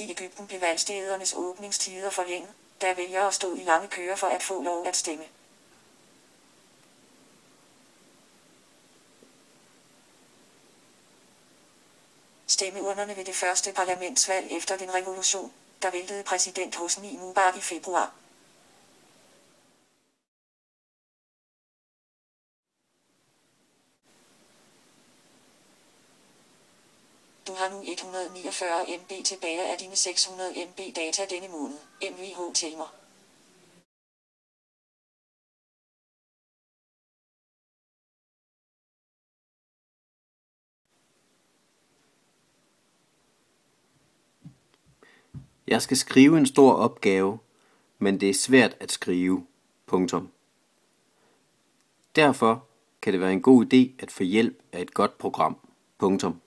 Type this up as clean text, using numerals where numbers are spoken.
I Egypten blev valgstedernes åbningstider forlænget, da vælgere stod i lange køer for at få lov at stemme. Stemmeurnerne ved det første parlamentsvalg efter den revolution, der væltede præsident Hosni Mubarak i februar. Du har nu 149 MB tilbage af dine 600 MB data denne måned. MVH timer. Jeg skal skrive en stor opgave, men det er svært at skrive. Punktum. Derfor kan det være en god idé at få hjælp af et godt program. Punktum.